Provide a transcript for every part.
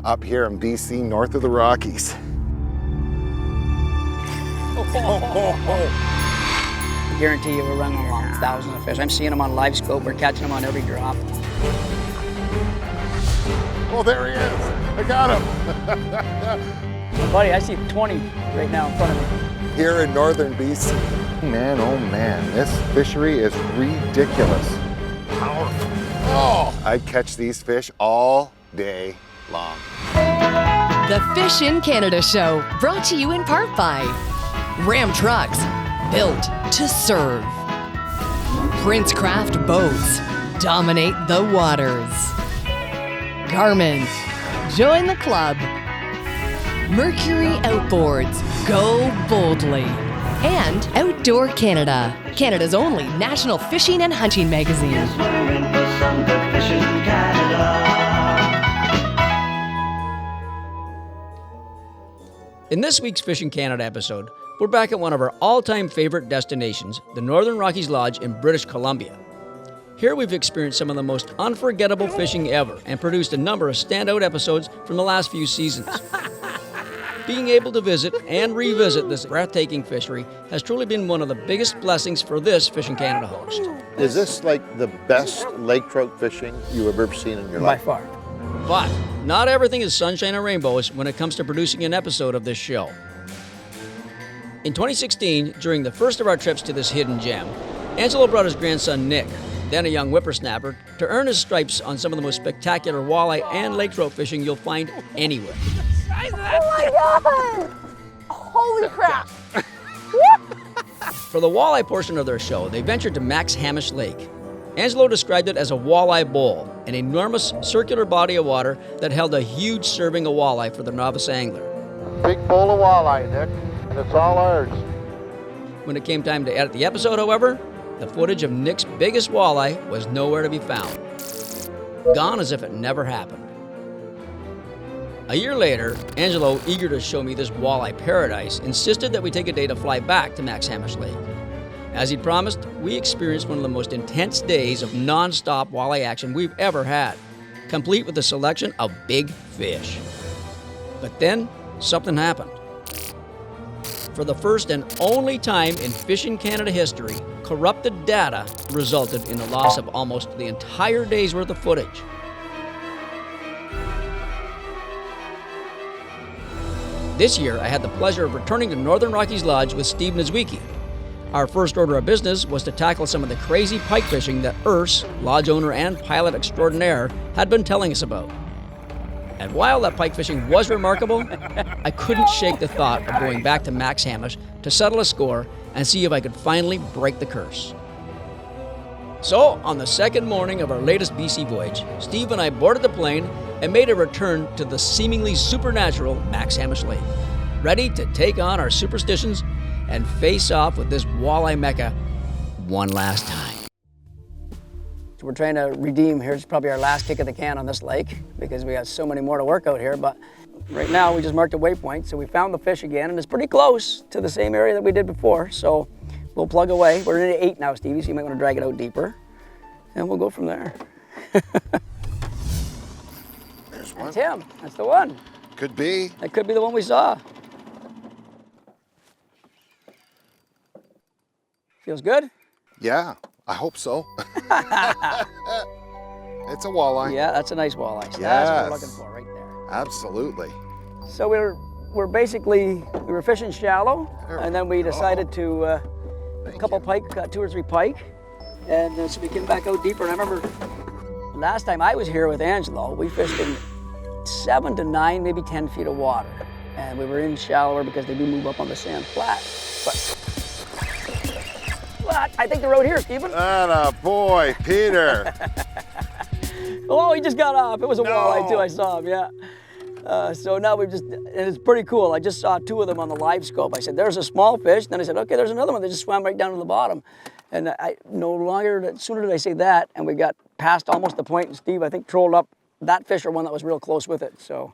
up here in BC, north of the Rockies. I guarantee you we're running along thousands of fish. I'm seeing them on live scope. We're catching them on every drop. Oh, there he is. I got him. Buddy, I see 20 right now in front of me. Here in northern BC. Man, oh man, this fishery is ridiculous. Powerful. Oh, I'd catch these fish all day long. The Fish in Canada Show, brought to you in part by Ram Trucks, built to serve. Princecraft Boats, dominate the waters. Garmin, join the club. Mercury Outboards, go boldly. And Outdoor Canada, Canada's only national fishing and hunting magazine. Yes, we're in for some good fishing in Canada. In this week's Fishing Canada episode, we're back at one of our all-time favorite destinations, the Northern Rockies Lodge in British Columbia. Here we've experienced some of the most unforgettable fishing ever and produced a number of standout episodes from the last few seasons. Being able to visit and revisit this breathtaking fishery has truly been one of the biggest blessings for this Fishing Canada host. Is this like the best lake trout fishing you've ever seen in your life? By far. But not everything is sunshine and rainbows when it comes to producing an episode of this show. In 2016, during the first of our trips to this hidden gem, Angelo brought his grandson Nick, then a young whippersnapper, to earn his stripes on some of the most spectacular walleye and lake trout fishing you'll find anywhere. Oh my God! Holy crap! For the walleye portion of their show, they ventured to Max Hamish Lake. Angelo described it as a walleye bowl, an enormous circular body of water that held a huge serving of walleye for the novice angler. Big bowl of walleye, Nick, and it's all ours. When it came time to edit the episode, however, the footage of Nick's biggest walleye was nowhere to be found. Gone as if it never happened. A year later, Angelo, eager to show me this walleye paradise, insisted that we take a day to fly back to Max Hamish Lake. As he promised, we experienced one of the most intense days of non-stop walleye action we've ever had, complete with a selection of big fish. But then, something happened. For the first and only time in Fishing Canada history, corrupted data resulted in the loss of almost the entire day's worth of footage. This year, I had the pleasure of returning to Northern Rockies Lodge with Steve Niedzwiecki. Our first order of business was to tackle some of the crazy pike fishing that Urs, lodge owner and pilot extraordinaire, had been telling us about. And while that pike fishing was remarkable, I couldn't shake the thought of going back to Max Hamish to settle a score and see if I could finally break the curse. So, on the second morning of our latest BC voyage, Steve and I boarded the plane and made a return to the seemingly supernatural Max Hamish Lake, ready to take on our superstitions and face off with this walleye mecca one last time. So we're trying to redeem. Here's probably our last kick of the can on this lake because we got so many more to work out here. But right now we just marked a waypoint. So we found the fish again, and it's pretty close to the same area that we did before. So we'll plug away. We're in at 8 now, Stevie, so you might want to drag it out deeper. And we'll go from there. There's one. That's him. That's the one. Could be. That could be the one we saw. Feels good? Yeah, I hope so. It's a walleye. Yeah, that's a nice walleye. So Yes. that's what we're looking for right there. Absolutely. So we were fishing shallow, and then we decided to a couple pike, got 2 or 3 pike, and so we came back out deeper. And I remember last time I was here with Angelo, we fished in 7 to 9, maybe 10 feet of water, and we were in shallower because they do move up on the sand flat. But I think they're out here, Stephen. Atta boy, Peter. Oh, he just got off. It was a walleye too. I saw him. Yeah. So now and it's pretty cool. I just saw 2 of them on the live scope. I said, "There's a small fish." Then I said, "Okay, there's another one." They just swam right down to the bottom, and sooner did I say that, and we got past almost the point. And Steve, I think, trolled up that fish or one that was real close with it. So.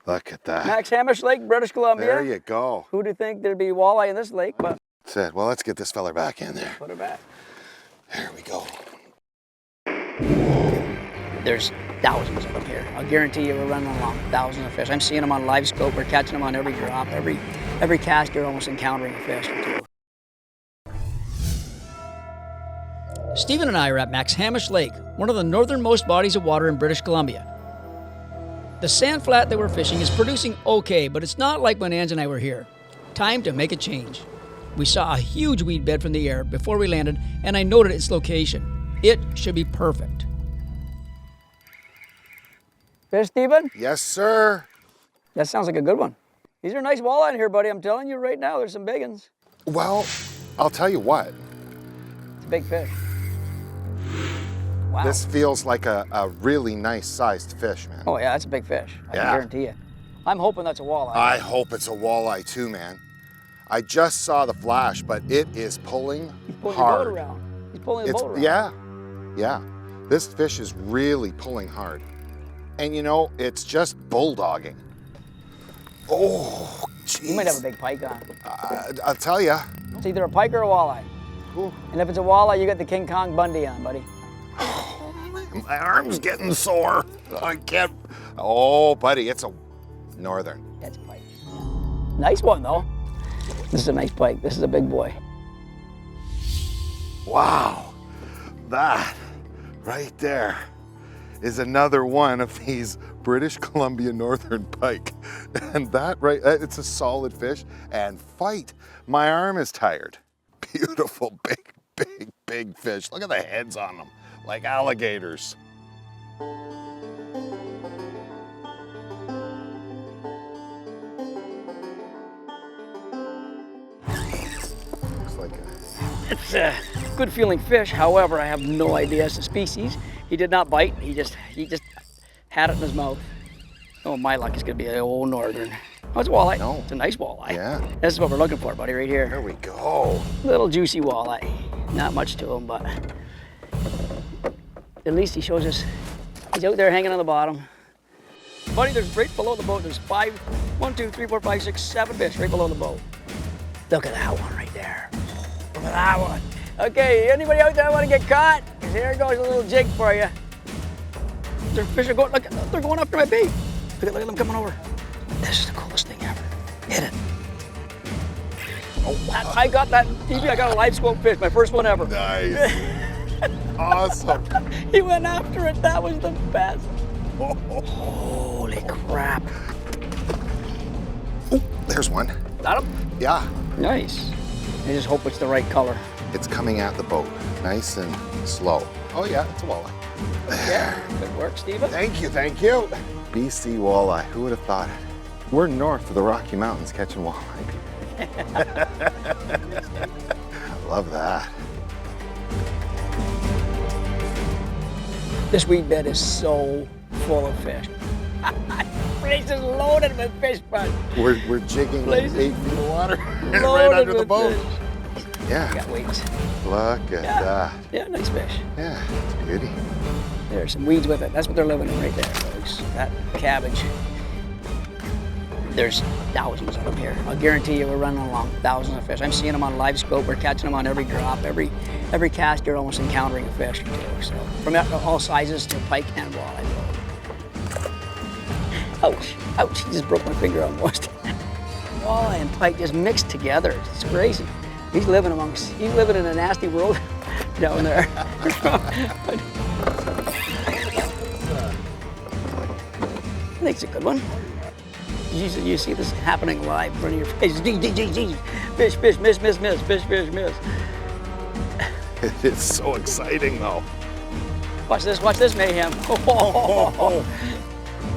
Look at that. Max Hamish Lake, British Columbia. There you go. Who'd you think there'd be walleye in this lake? But Said, well, let's get this feller back in there. put her back. There we go. There's thousands of them here. I'll guarantee you we're running along thousands of fish. I'm seeing them on live scope. We're catching them on every drop. Every cast you're almost encountering a fish or two. Stephen and I are at Max Hamish Lake, one of the northernmost bodies of water in British Columbia. The sand flat that we're fishing is producing okay, but it's not like when Ange and I were here. Time to make a change. We saw a huge weed bed from the air before we landed, and I noted its location. It should be perfect. Fish, Stephen? Yes, sir. That sounds like a good one. These are nice walleye in here, buddy. I'm telling you right now, there's some big ones. Well, I'll tell you what. It's a big fish. Wow. This feels like a really nice sized fish, man. Oh yeah, that's a big fish. I Yeah. can guarantee you. I'm hoping that's a walleye. I hope it's a walleye too, man. I just saw the flash, but it is pulling He's pulling hard. the boat around. He's pulling the boat around. Yeah. This fish is really pulling hard. And you know, it's just bulldogging. Oh, jeez. You might have a big pike on. I'll tell you. It's either a pike or a walleye. Ooh. And if it's a walleye, you got the King Kong Bundy on, buddy. My arm's getting sore. I can't. Oh, buddy, it's a northern. That's a pike. Nice one, though. This is a nice pike. This is a big boy. Wow. That right there is another one of these Britich Columbia northern pike. And that right, it's a solid fish. And fight, my arm is tired. Beautiful, big fish. Look at the heads on them, like alligators. Looks like It's a good feeling fish. However, I have no idea as to species. He did not bite. He just had it in his mouth. Oh, my luck, it's gonna be an old northern. Oh, it's a walleye. No. It's a nice walleye. Yeah. This is what we're looking for, buddy, right here. There we go. Little juicy walleye. Not much to him, but at least he shows us he's out there hanging on the bottom. Buddy, there's right below the boat, there's 1, 2, 3, 4, 5, 6, 7 fish right below the boat. Look at that one right there. Look at that one. Okay, anybody out there want to get caught? 'Cause here goes a little jig for you. Their fish are going, look, they're going after my bait. Look at them coming over. This is the coolest thing ever. Hit it. Oh, I got that TV. I got a live scope fish, my first one ever. Nice. Awesome. He went after it. That was the best. Holy crap. Oh, there's one. Got him? Yeah. Nice. I just hope it's the right color. It's coming at the boat, nice and slow. Oh yeah, it's a walleye. Yeah, good work, Stephen. Thank you, thank you. BC walleye, who would have thought it? We're north of the Rocky Mountains catching walleye, people. I love that. This weed bed is so full of fish. Place is loaded with fish, bud. We're jigging Places. 8 feet of water right Loaded under the with boat. fish. Yeah, Got weights. look at that. Yeah, nice fish. Yeah, it's a beauty. There's some weeds with it. That's what they're living in right there, folks. That cabbage. There's thousands of them here. I'll guarantee you we're running along thousands of fish. I'm seeing them on live scope. We're catching them on every drop. Every cast you're almost encountering a fish or two. So from all sizes to pike and walleye. Ouch, ouch, he just broke my finger almost. Walleye and pike just mixed together. It's crazy. He's living in a nasty world down there. I think it's a good one. You see this happening live in front of your face. Fish, fish, miss, miss, miss, fish, fish, miss. It is so exciting though. Watch this mayhem.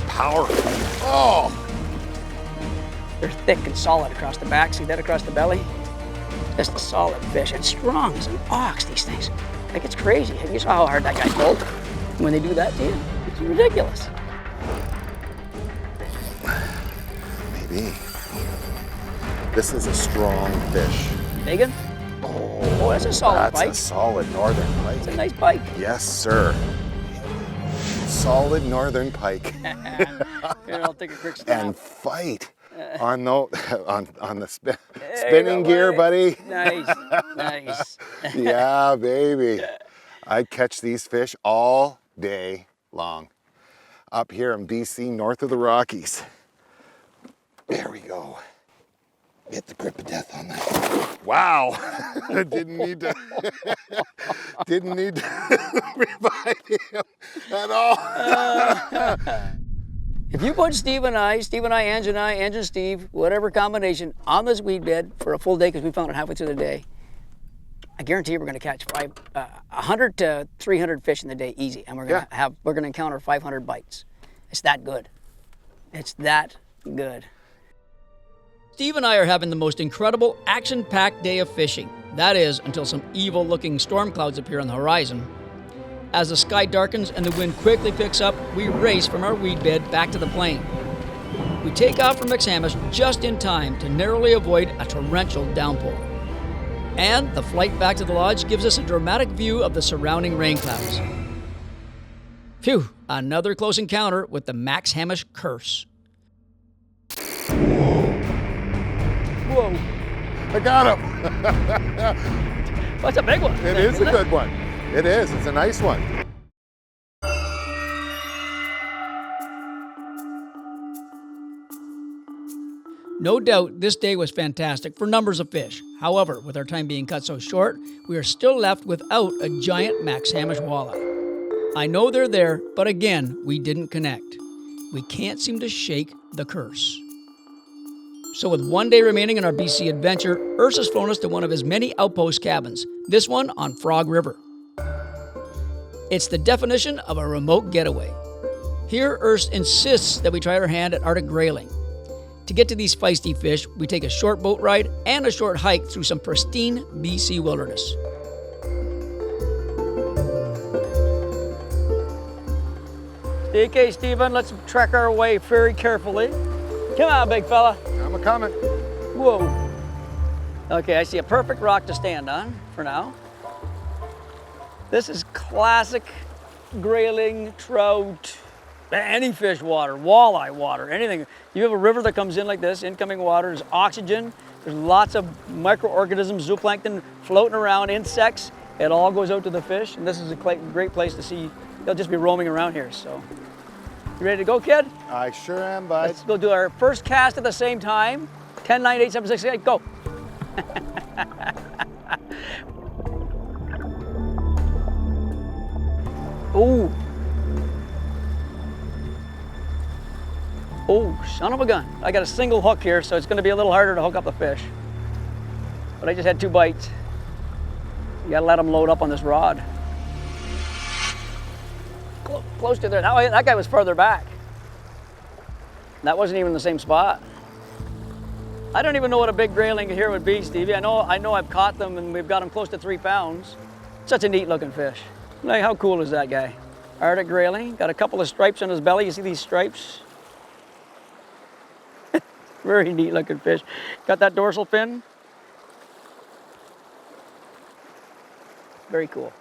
Powerful. Oh, They're thick and solid across the back. See that across the belly? Just a solid fish. It's strong as an ox, these things. Like, it's crazy. You saw how hard that guy pulled when they do that to you? It's ridiculous. maybe. This is a strong fish. Big one? Oh, that's a solid That's pike. a solid northern pike. It's a nice pike. Yes, sir. Solid northern pike. Here, I'll take a quick snap. And fight on the spinning gear, buddy. Nice, nice. Yeah, baby. I catch these fish all day long. up here in BC, north of the Rockies. There we go. Get the grip of death on that. Wow. I didn't need to revive him at all. If you put Steve and I, Ange and Steve, whatever combination, on this weed bed for a full day, because we found it halfway through the day, I guarantee you we're going to catch 100 to 300 fish in the day easy, and we're going to encounter 500 bites. It's that good. It's that good. Steve and I are having the most incredible action-packed day of fishing. That is, until some evil-looking storm clouds appear on the horizon. As the sky darkens and the wind quickly picks up, we race from our weed bed back to the plain. We take off from Hamish just in time to narrowly avoid a torrential downpour. And the flight back to the lodge gives us a dramatic view of the surrounding rain clouds. Phew, another close encounter with the Max Hamish curse. Whoa. I got him. That's a big one. It is a good one. It is. It's a nice one. No doubt this day was fantastic for numbers of fish. However, with our time being cut so short, we are still left without a giant Max Hamish walleye. I know they're there, but again, we didn't connect. We can't seem to shake the curse. So with one day remaining in our BC adventure, Urs has flown us to one of his many outpost cabins, this one on Frog River. It's the definition of a remote getaway. Here, Urs insists that we try our hand at Arctic Grayling. To get to these feisty fish, we take a short boat ride and a short hike through some pristine BC wilderness. Okay, Stephen, let's track our way very carefully. Come on, big fella. I'm a-coming. Whoa. Okay, I see a perfect rock to stand on for now. This is classic grayling, trout, any fish water, walleye water, anything. You have a river that comes in like this, incoming water, there's oxygen, there's lots of microorganisms, zooplankton floating around, insects. It all goes out to the fish, and this is a great place to see. They'll just be roaming around here, so. You ready to go, kid? I sure am, bud. Let's go do our first cast at the same time. 10, 9, 8, 7, 6, 8, go. Ooh. Oh, son of a gun. I got a single hook here, so it's going to be a little harder to hook up the fish. But I just had 2 bites. You got to let them load up on this rod. Close to there. That guy was further back. That wasn't even the same spot. I don't even know what a big grayling here would be, Stevie. I know I've caught them and we've got them close to 3 pounds. Such a neat looking fish. Like, how cool is that guy? Arctic grayling, got a couple of stripes on his belly. You see these stripes? Very neat looking fish. Got that dorsal fin. Very cool.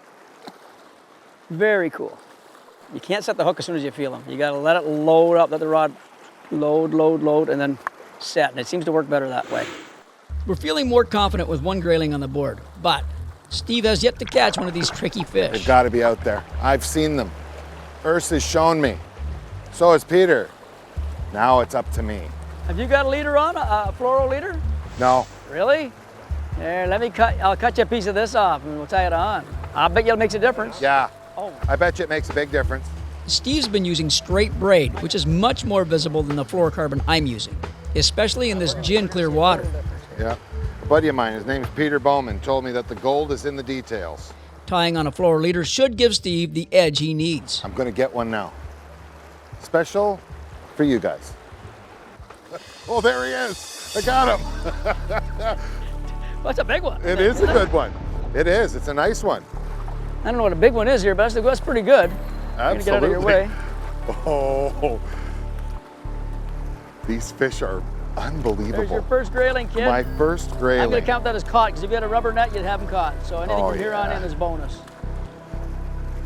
Very cool. You can't set the hook as soon as you feel them. You gotta let it load up, let the rod load, and then set. And it seems to work better that way. We're feeling more confident with 1 grayling on the board, but Steve has yet to catch one of these tricky fish. They've got to be out there. I've seen them. Urs has shown me. So has Peter. Now it's up to me. Have you got a leader on, a fluoro leader? No. Really? There, I'll cut you a piece of this off and we'll tie it on. I bet you it makes a difference. Yeah. Oh. I bet you it makes a big difference. Steve's been using straight braid, which is much more visible than the fluorocarbon I'm using, especially in this gin clear water. Yeah. A buddy of mine, his name's Peter Bowman, told me that the gold is in the details. Tying on a fluoro leader should give Steve the edge he needs. I'm going to get one now. Special for you guys. Oh, there he is. I got him. That's a big one. It is a good one. It is. It's a nice one. I don't know what a big one is here, but that's pretty good. Absolutely. Get out of your way. Oh, these fish are unbelievable. There's your first grayling, kid. My first grayling. I'm going to count that as caught, because if you had a rubber net, you'd have them caught. So anything from here on in is bonus.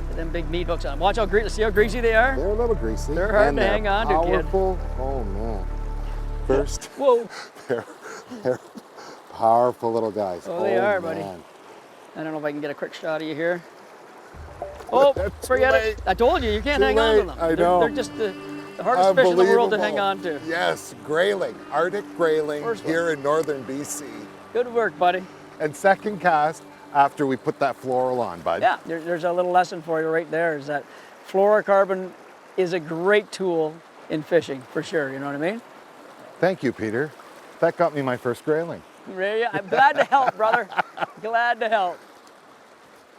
Get them big meat hooks on them. Watch how see how greasy they are? They're a little greasy. They're hard and to hang on to, kid. Powerful. Oh, man. First. Whoa. They're powerful little guys. Oh, they are, man. buddy. I don't know if I can get a quick shot of you here. Oh, That's forget too it. late. I told you, you can't Too hang on to late. them. I know. They're just the hardest fish in the world to hang Unbelievable. on to. Yes, grayling, Arctic grayling First one. here in northern BC. Good work, buddy. And second cast after we put that floral on, bud. Yeah, there's a little lesson for you right there, is that fluorocarbon is a great tool in fishing, for sure, you know what I mean? Thank you, Peter. That got me my first grayling. Really? I'm glad to help, brother. Glad to help.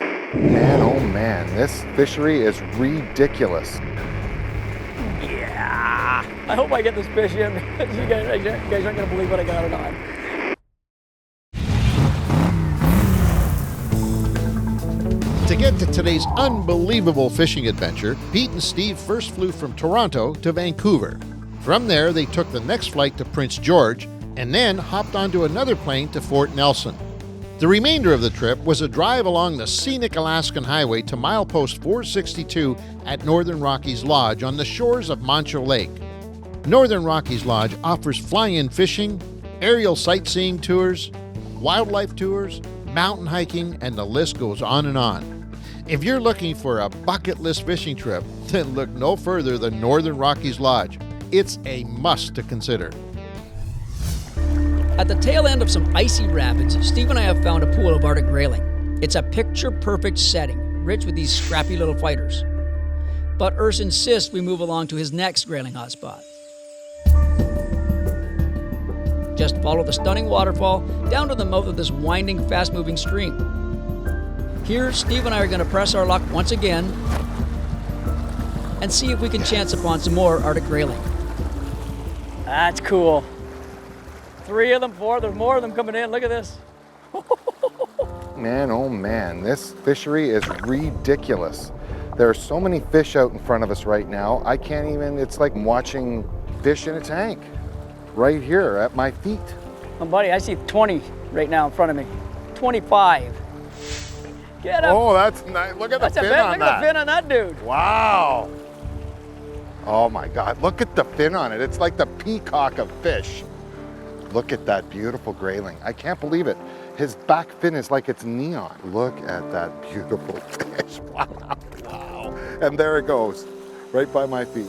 Man, oh man, this fishery is ridiculous. Yeah. I hope I get this fish in because you guys aren't going to believe what I got it on. To get to today's unbelievable fishing adventure, Pete and Steve first flew from Toronto to Vancouver. From there, they took the next flight to Prince George and then hopped onto another plane to Fort Nelson. The remainder of the trip was a drive along the scenic Alaskan Highway to milepost 462 at Northern Rockies Lodge on the shores of Moncho Lake. Northern Rockies Lodge offers fly-in fishing, aerial sightseeing tours, wildlife tours, mountain hiking, and the list goes on and on. If you're looking for a bucket list fishing trip, then look no further than Northern Rockies Lodge. It's a must to consider. At the tail end of some icy rapids, Steve and I have found a pool of Arctic grayling. It's a picture-perfect setting, rich with these scrappy little fighters. But Urs insists we move along to his next grayling hotspot. Just follow the stunning waterfall down to the mouth of this winding, fast-moving stream. Here, Steve and I are going to press our luck once again and see if we can chance upon some more Arctic grayling. That's cool. 3 of them, 4, there's more of them coming in. Look at this. Man, oh man, this fishery is ridiculous. There are so many fish out in front of us right now. I can't even, it's like watching fish in a tank right here at my feet. Oh, buddy, I see 20 right now in front of me. 25. Get him. Oh, that's nice. Look at the That's a fin fin. on Look at the fin that. on that dude. Wow. Oh my God, look at the fin on it. It's like the peacock of fish. Look at that beautiful grayling. I can't believe it. His back fin is like it's neon. Look at that beautiful fish. Wow. Wow. And there it goes, right by my feet.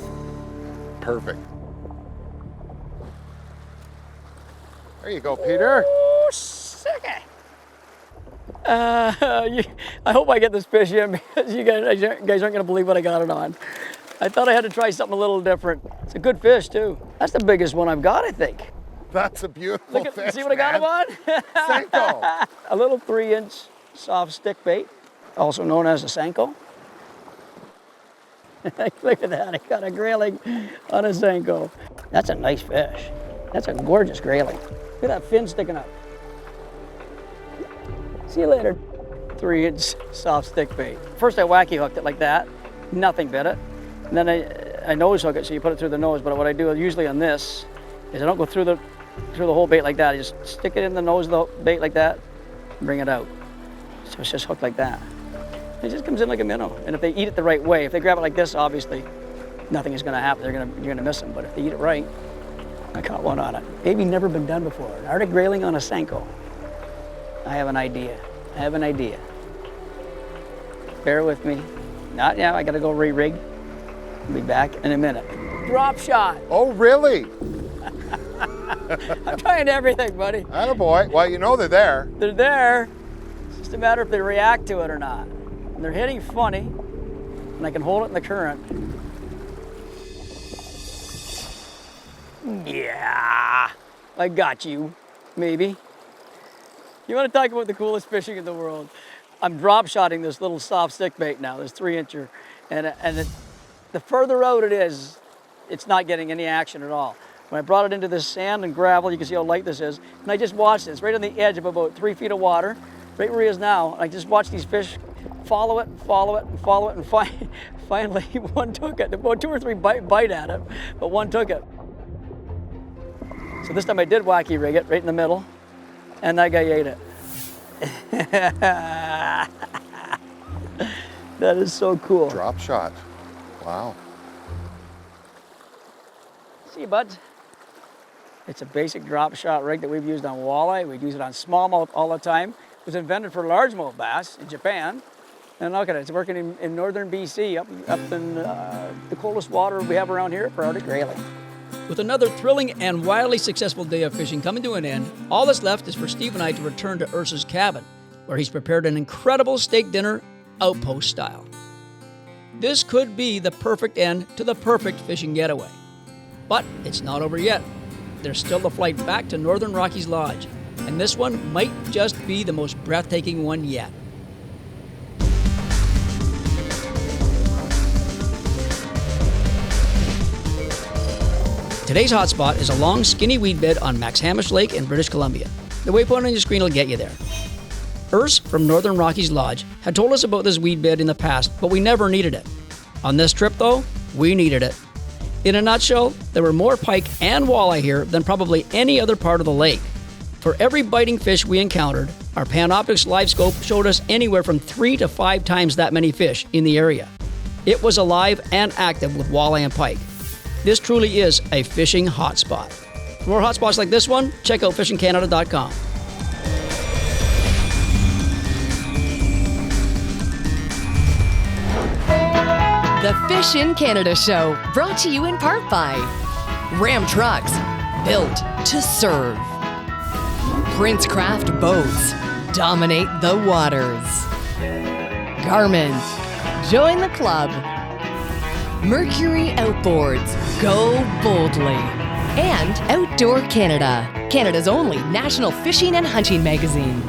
Perfect. There you go, Peter. Oh, sick. I hope I get this fish in because you guys aren't going to believe what I got it on. I thought I had to try something a little different. It's a good fish too. That's the biggest one I've got, I think. That's a beautiful Look at, fish, see what I got him on? Senko. A little 3-inch soft stick bait, also known as a Senko. Look at that, I got a grayling on a Senko. That's a nice fish. That's a gorgeous grayling. Look at that fin sticking up. See you later. 3-inch soft stick bait. First I wacky hooked it like that, nothing bit it. And then I nose hook it, so you put it through the nose, but what I do usually on this is I don't go through the whole bait like that. I just stick it in the nose of the bait like that and bring it out. So it's just hooked like that. It just comes in like a minnow. And if they eat it the right way, if they grab it like this, obviously nothing is gonna happen. You're gonna miss them. But if they eat it right, I caught one on it. Maybe never been done before. An Arctic grayling on a Senko. I have an idea. Bear with me. Not now, I gotta go re-rig. I'll be back in a minute. Drop shot. Oh, really? I'm trying everything, buddy. Attaboy. Well, you know they're there. They're there. It's just a matter if they react to it or not. And they're hitting funny, and I can hold it in the current. Yeah, I got you, maybe. You want to talk about the coolest fishing in the world? I'm drop shotting this little soft stick bait now, this 3-incher, and the further out it is, it's not getting any action at all. When I brought it into this sand and gravel, you can see how light this is, and I just watched it. It's right on the edge of about 3 feet of water, right where he is now. And I just watched these fish follow it, and finally one took it. About 2 or 3 bite at it, but one took it. So this time I did wacky rig it right in the middle, and that guy ate it. That is so cool. Drop shot. Wow. See, buds? It's a basic drop shot rig that we've used on walleye. We use it on smallmouth all the time. It was invented for largemouth bass in Japan. And look at it, it's working in northern BC, up in the coldest water we have around here for Arctic Grayling. With another thrilling and wildly successful day of fishing coming to an end, all that's left is for Steve and I to return to Ursa's cabin, where he's prepared an incredible steak dinner, outpost style. This could be the perfect end to the perfect fishing getaway. But it's not over yet. There's still the flight back to Northern Rockies Lodge, and this one might just be the most breathtaking one yet. Today's hotspot is a long, skinny weed bed on Hamish Lake in British Columbia. The waypoint on your screen will get you there. Urs from Northern Rockies Lodge had told us about this weed bed in the past, but we never needed it. On this trip, though, we needed it. In a nutshell, there were more pike and walleye here than probably any other part of the lake. For every biting fish we encountered, our Panoptix live scope showed us anywhere from 3 to 5 times that many fish in the area. It was alive and active with walleye and pike. This truly is a fishing hotspot. For more hotspots like this one, check out fishingcanada.com. The Fish in Canada Show, brought to you in part by Ram Trucks, built to serve. Princecraft Boats, dominate the waters. Garmin, join the club. Mercury Outboards, go boldly. And Outdoor Canada, Canada's only national fishing and hunting magazine.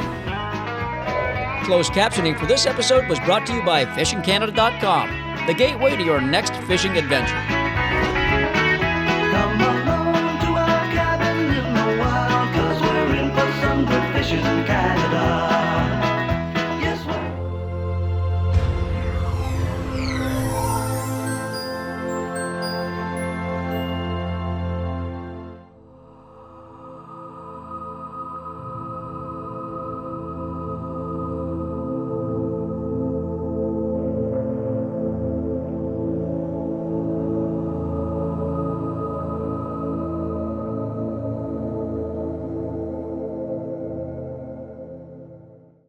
Closed captioning for this episode was brought to you by fishingcanada.com, the gateway to your next fishing adventure.